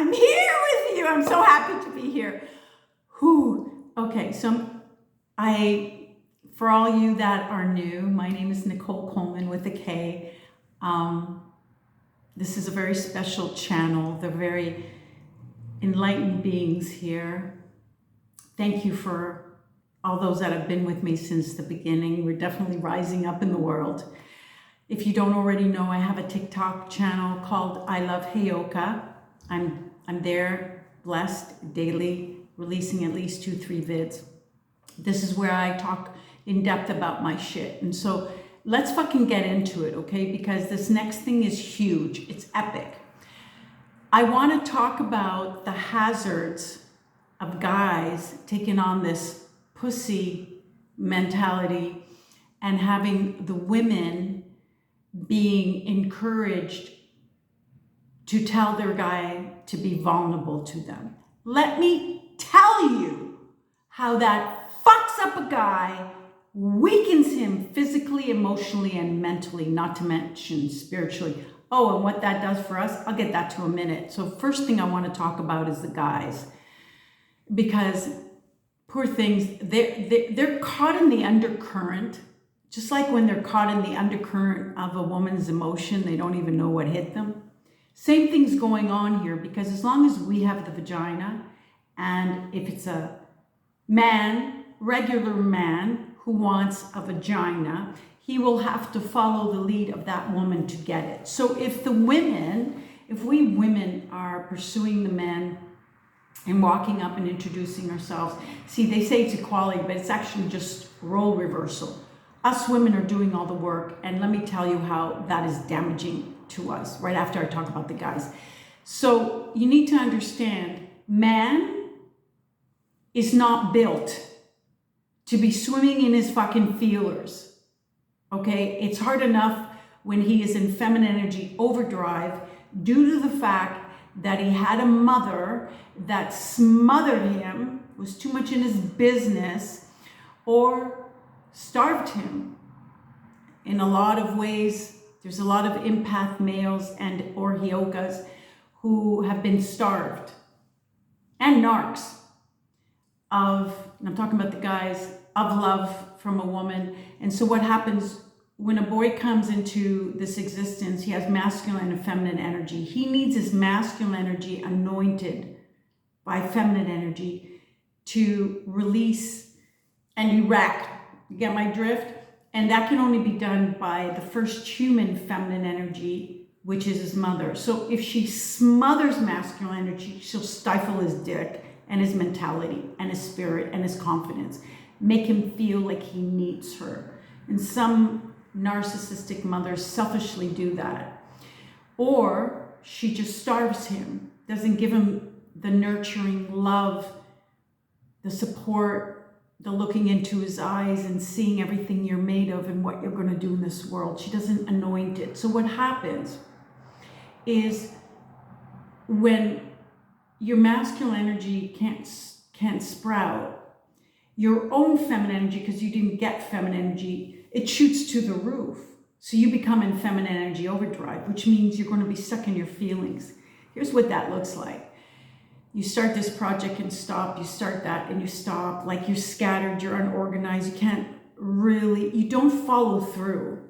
I'm here with you. I'm so happy to be here. Whew. Okay, so for all you that are new, my name is Nicole Coleman with a K. This is a very special channel. They're very enlightened beings here. Thank you for all those that have been with me since the beginning. We're definitely rising up in the world. If you don't already know, I have a TikTok channel called I Love HEYOKA. I'm there, blessed, daily, releasing at least 2-3 vids. This is where I talk in depth about my shit. And so let's fucking get into it, okay? Because this next thing is huge. It's epic. I want to talk about the hazards of guys taking on this pussy mentality and having the women being encouraged to tell their guy to be vulnerable to them. Let me tell you how that fucks up a guy, weakens him physically, emotionally, and mentally, not to mention spiritually. Oh, and what that does for us, I'll get that to a minute. So first thing I want to talk about is the guys. Because poor things, they're caught in the undercurrent. Just like when they're caught in the undercurrent of a woman's emotion, they don't even know what hit them. Same thing's going on here, because as long as we have the vagina, and if it's a man, regular man who wants a vagina, he will have to follow the lead of that woman to get it. So if we women are pursuing the men and walking up and introducing ourselves, see, they say it's equality, but it's actually just role reversal. Us women are doing all the work, and let me tell you how that is damaging to us right after I talk about the guys. So you need to understand, man is not built to be swimming in his fucking feelers, okay? It's hard enough when he is in feminine energy overdrive due to the fact that he had a mother that smothered him, was too much in his business, or starved him. In a lot of ways, there's a lot of empath males or HEYOKAs who have been starved, and narcs and I'm talking about the guys, of love from a woman. And so what happens when a boy comes into this existence, he has masculine and feminine energy. He needs his masculine energy anointed by feminine energy to release and erect. You get my drift? And that can only be done by the first human feminine energy, which is his mother. So if she smothers masculine energy, she'll stifle his dick and his mentality and his spirit and his confidence, make him feel like he needs her. And some narcissistic mothers selfishly do that. Or she just starves him, doesn't give him the nurturing love, the support, the looking into his eyes and seeing everything you're made of and what you're going to do in this world. She doesn't anoint it. So what happens is when your masculine energy can't sprout, your own feminine energy, because you didn't get feminine energy, it shoots to the roof. So you become in feminine energy overdrive, which means you're going to be stuck in your feelings. Here's what that looks like. You start this project and stop, you start that and you stop, like you're scattered, you're unorganized, you don't follow through,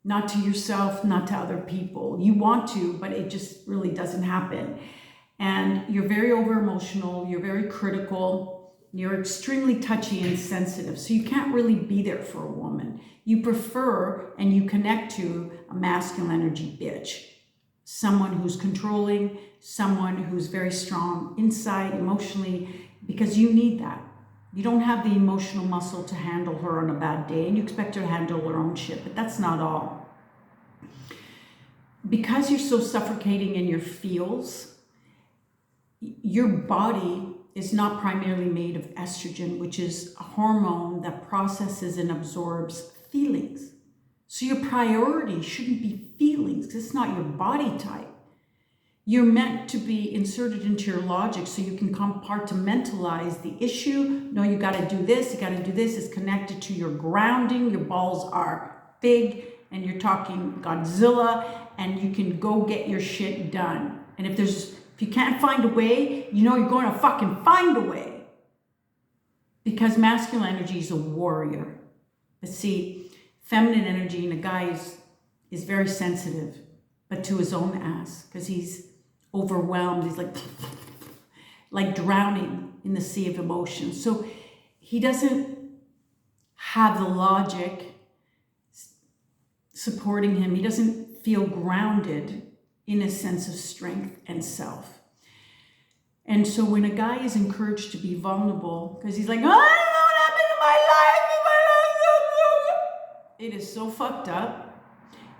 not to yourself, not to other people. You want to, but it just really doesn't happen. And you're very over-emotional, you're very critical, you're extremely touchy and sensitive, so you can't really be there for a woman. You prefer and you connect to a masculine energy bitch. Someone who's controlling, someone who's very strong inside, emotionally, because you need that. You don't have the emotional muscle to handle her on a bad day, and you expect her to handle her own shit, but that's not all. Because you're so suffocating in your feels, your body is not primarily made of estrogen, which is a hormone that processes and absorbs feelings. So your priority shouldn't be feelings, because it's not your body type. You're meant to be inserted into your logic so you can compartmentalize the issue. No, you got to do this, you got to do this. It's connected to your grounding. Your balls are big and you're talking Godzilla, and you can go get your shit done. And if If you can't find a way, you know you're going to fucking find a way. Because masculine energy is a warrior. But see, feminine energy in a guy is very sensitive, but to his own ass, because he's overwhelmed. He's like drowning in the sea of emotions. So he doesn't have the logic supporting him. He doesn't feel grounded in a sense of strength and self. And so when a guy is encouraged to be vulnerable, because he's like, oh, I don't know what happened in my life. It is so fucked up,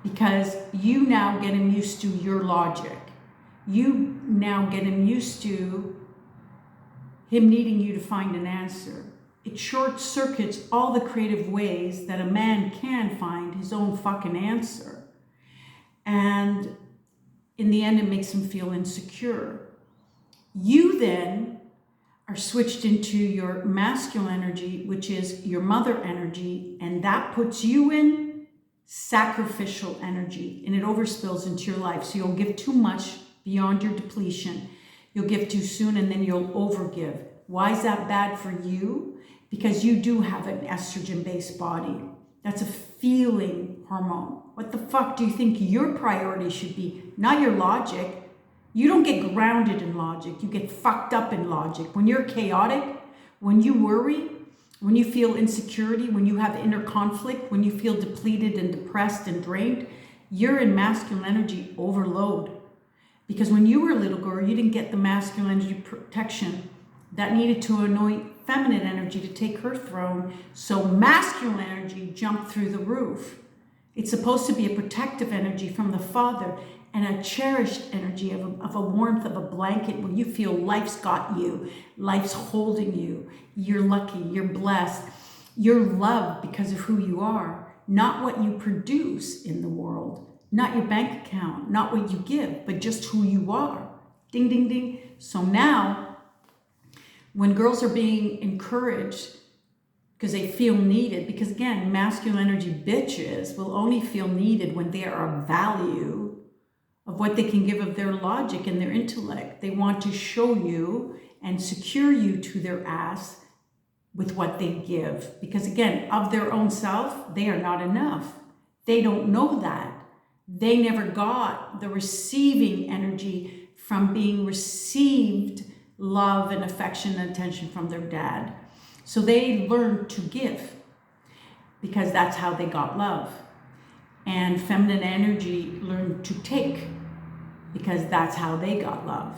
because you now get him used to your logic. You now get him used to him needing you to find an answer. It short circuits all the creative ways that a man can find his own fucking answer. And in the end, it makes him feel insecure. You then are switched into your masculine energy, which is your mother energy, and that puts you in sacrificial energy, and it overspills into your life. So you'll give too much beyond your depletion. You'll give too soon, and then you'll overgive. Why is that bad for you? Because you do have an estrogen-based body. That's a feeling hormone. What the fuck do you think your priority should be? Not your logic. You don't get grounded in logic. You get fucked up in logic. When you're chaotic, when you worry, when you feel insecurity, when you have inner conflict, when you feel depleted and depressed and drained, you're in masculine energy overload. Because when you were a little girl, you didn't get the masculine energy protection that needed to anoint feminine energy to take her throne. So masculine energy jumped through the roof. It's supposed to be a protective energy from the father, and a cherished energy of a warmth of a blanket where you feel life's got you, life's holding you, you're lucky, you're blessed, you're loved because of who you are, not what you produce in the world, not your bank account, not what you give, but just who you are. Ding, ding, ding. So now, when girls are being encouraged because they feel needed, because again, masculine energy bitches will only feel needed when they are of value, of what they can give of their logic and their intellect. They want to show you and secure you to their ass with what they give. Because again, of their own self, they are not enough. They don't know that. They never got the receiving energy from being received love and affection and attention from their dad. So they learned to give because that's how they got love. And feminine energy learned to take because that's how they got love.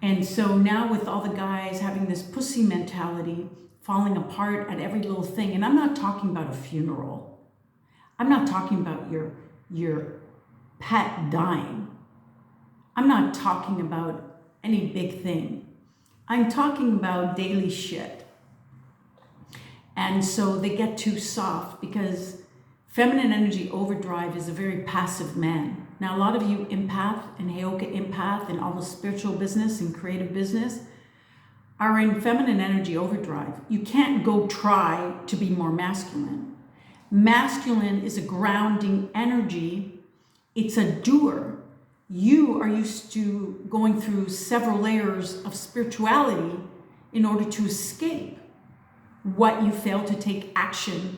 And so now with all the guys having this pussy mentality, falling apart at every little thing, and I'm not talking about a funeral. I'm not talking about your pet dying. I'm not talking about any big thing. I'm talking about daily shit. And so they get too soft because feminine energy overdrive is a very passive man. Now, a lot of you empath and HEYOKA empath and all the spiritual business and creative business are in feminine energy overdrive. You can't go try to be more masculine. Masculine is a grounding energy. It's a doer. You are used to going through several layers of spirituality in order to escape what you fail to take action,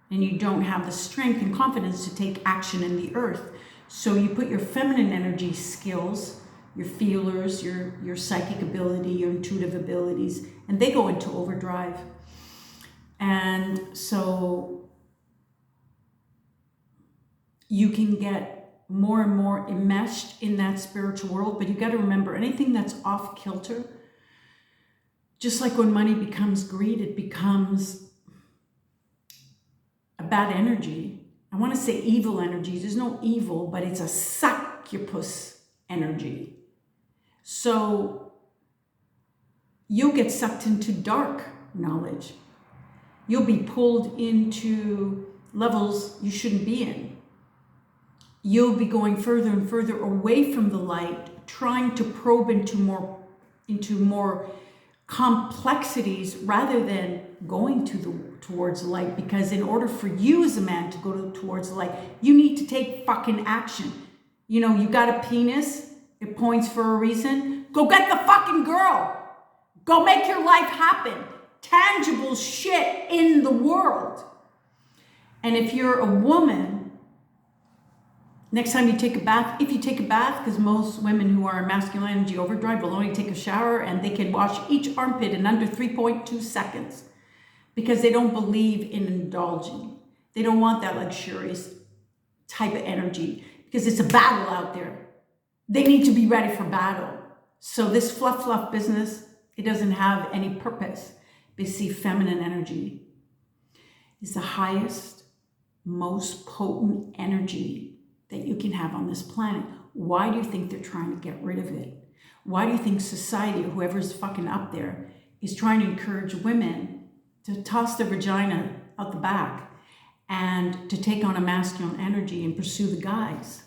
and you don't have the strength and confidence to take action in the earth. So you put your feminine energy skills, your feelers, your psychic ability, your intuitive abilities, and they go into overdrive. And so you can get more and more enmeshed in that spiritual world, but you got to remember, anything that's off kilter, just like when money becomes greed, it becomes a bad energy. I want to say evil energies. There's no evil, but it's a succubus energy. So you'll get sucked into dark knowledge. You'll be pulled into levels you shouldn't be in. You'll be going further and further away from the light, trying to probe into more complexities rather than going towards the light. Because in order for you as a man to go towards the light, you need to take fucking action. You know, you got a penis, It points for a reason. Go get the fucking girl. Go make your life happen. Tangible shit in the world. And if you're a woman, next time you take a bath, if you take a bath, because most women who are in masculine energy overdrive will only take a shower and they can wash each armpit in under 3.2 seconds because they don't believe in indulging. They don't want that luxurious type of energy because it's a battle out there. They need to be ready for battle. So this fluff business, it doesn't have any purpose. They see feminine energy is the highest, most potent energy that you can have on this planet. Why do you think they're trying to get rid of it? Why do you think society, or whoever's fucking up there, is trying to encourage women to toss their vagina out the back and to take on a masculine energy and pursue the guys,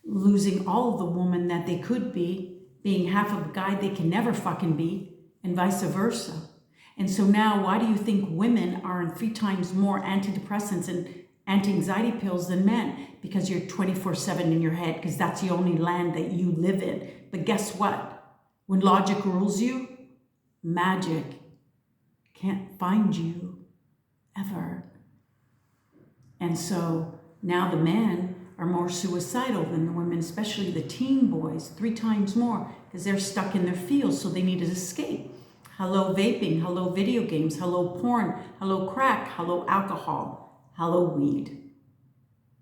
losing all of the woman that they could be, being half of a guy they can never fucking be, and vice versa. And so now, why do you think women are on 3 times more antidepressants and anti-anxiety pills than men? Because you're 24/7 in your head, because that's the only land that you live in. But guess what? When logic rules you, magic can't find you ever. And so now the men are more suicidal than the women, especially the teen boys, 3 times more, because they're stuck in their fields, so they need an escape. Hello vaping, hello video games, hello porn, hello crack, hello alcohol, hello weed.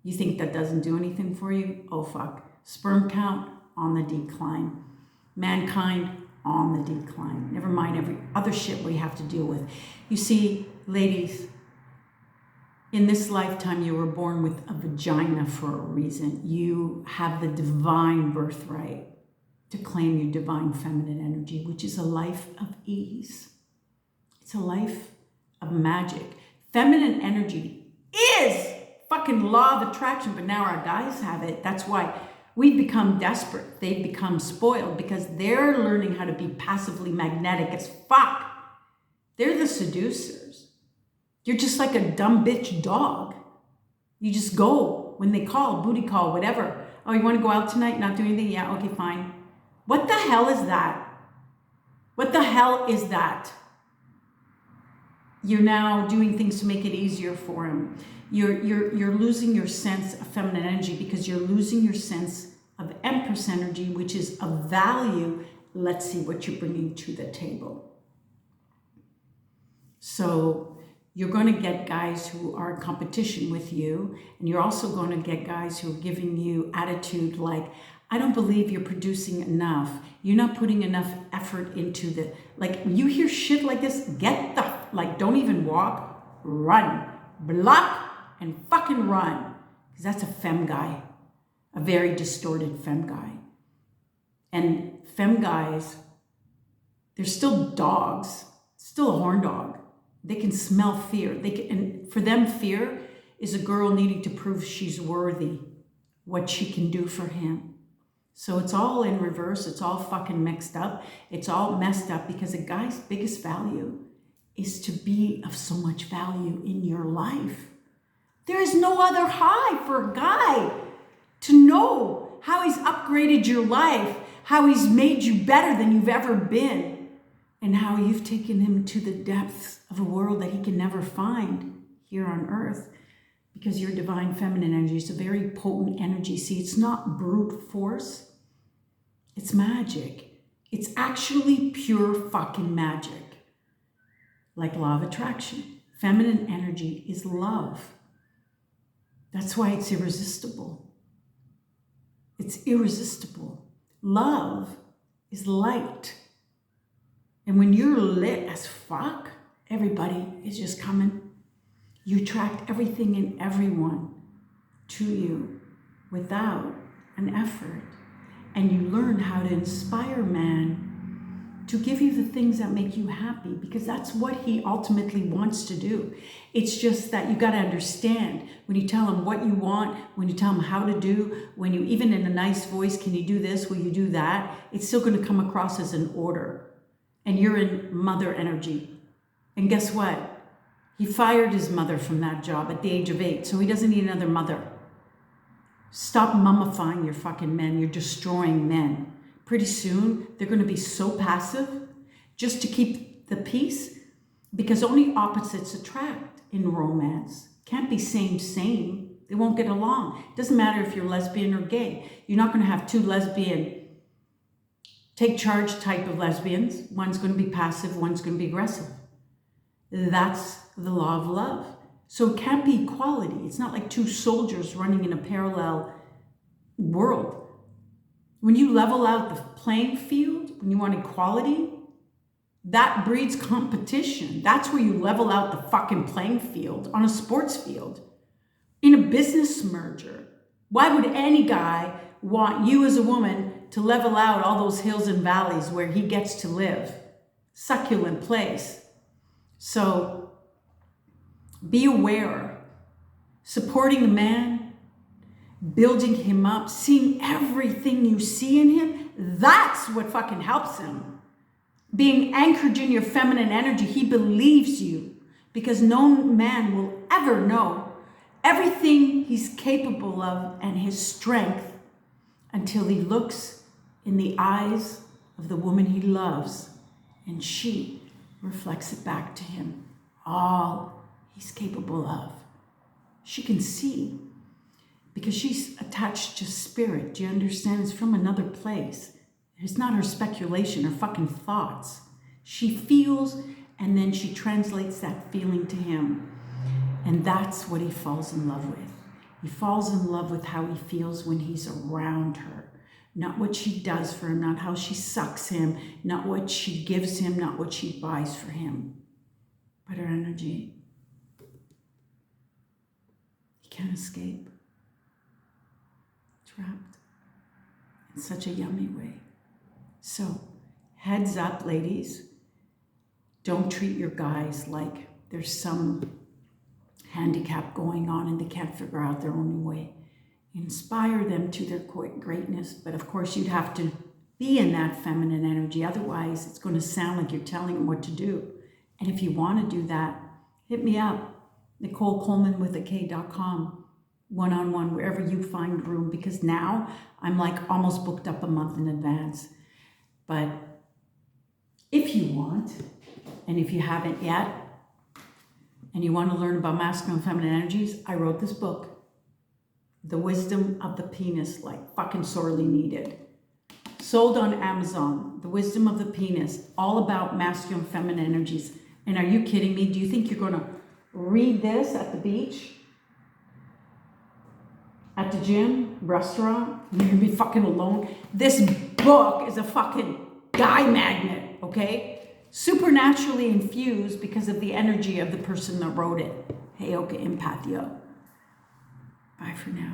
You think that doesn't do anything for you? Oh fuck. Sperm count on the decline. Mankind on the decline. Never mind every other shit we have to deal with. You see, ladies, in this lifetime, you were born with a vagina for a reason. You have the divine birthright to claim your divine feminine energy, which is a life of ease. It's a life of magic. Feminine energy is fucking law of attraction, but now our guys have it. That's why we've become desperate. They've become spoiled because they're learning how to be passively magnetic as fuck. They're the seducers. You're just like a dumb bitch dog. You just go when they call, booty call, whatever. Oh, you want to go out tonight? Not do anything? Yeah, okay, fine. What the hell is that? What the hell is that? You're now doing things to make it easier for him. You're losing your sense of feminine energy because you're losing your sense of empress energy, which is of value. Let's see what you're bringing to the table. So you're going to get guys who are in competition with you, and you're also going to get guys who are giving you attitude like, I don't believe you're producing enough. You're not putting enough effort into the, like, you hear shit like this, get the, like, don't even walk, run, block, and fucking run. Because that's a femme guy, a very distorted femme guy. And femme guys, they're still dogs, still a horn dog. They can smell fear. And for them, fear is a girl needing to prove she's worthy, what she can do for him. So it's all in reverse. It's all fucking mixed up. It's all messed up because a guy's biggest value is to be of so much value in your life. There is no other high for a guy to know how he's upgraded your life, how he's made you better than you've ever been, and how you've taken him to the depths of a world that he can never find here on earth. Because your divine feminine energy is a very potent energy. See, it's not brute force. It's magic. It's actually pure fucking magic. Like law of attraction. Feminine energy is love. That's why it's irresistible. It's irresistible. Love is light. And when you're lit as fuck, everybody is just coming. You attract everything and everyone to you without an effort. And you learn how to inspire man to give you the things that make you happy, because that's what he ultimately wants to do. It's just that you got to understand when you tell him what you want, when you tell him how to do, when you, even in a nice voice, can you do this, will you do that? It's still going to come across as an order. And you're in mother energy. And guess what? He fired his mother from that job at the age of 8, so he doesn't need another mother. Stop mummifying your fucking men. You're destroying men. pretty soon they're going to be so passive just to keep the peace, because only opposites attract in romance. Can't be same. They won't get along. It doesn't matter if you're lesbian or gay. You're not going to have two lesbian take charge type of lesbians. One's going to be passive, one's going to be aggressive. That's the law of love. So it can't be equality. It's not like two soldiers running in a parallel world. When you level out the playing field, when you want equality, that breeds competition. That's where you level out the fucking playing field on a sports field. In a business merger, why would any guy want you as a woman to level out all those hills and valleys where he gets to live? Succulent place. So be aware. Supporting the man, building him up, seeing everything you see in him, that's what fucking helps him. Being anchored in your feminine energy, he believes you, because no man will ever know everything he's capable of and his strength until he looks in the eyes of the woman he loves and she reflects it back to him. All he's capable of. She can see, because she's attached to spirit. Do you understand? It's from another place. It's not her speculation, her fucking thoughts. She feels, and then she translates that feeling to him. And that's what he falls in love with. He falls in love with how he feels when he's around her. Not what she does for him, not how she sucks him, not what she gives him, not what she buys for him, but her energy. He can't escape. Trapped in such a yummy way. So, heads up, ladies. Don't treat your guys like there's some handicap going on and they can't figure out their own way. Inspire them to their greatness, but of course you'd have to be in that feminine energy. Otherwise, it's going to sound like you're telling them what to do. And if you want to do that, hit me up, NicoleColemanwithak.com, one-on-one, wherever you find room, because now I'm like almost booked up a month in advance. But if you want, and if you haven't yet, and you want to learn about masculine and feminine energies, I wrote this book, The Wisdom of the Penis, like fucking sorely needed. Sold on Amazon, The Wisdom of the Penis, all about masculine and feminine energies. And are you kidding me? Do you think you're going to read this at the beach? At the gym? Restaurant? You're going to be fucking alone? This book is a fucking guy magnet, okay? Supernaturally infused because of the energy of the person that wrote it. HEYOKA, empath, yo. Bye for now.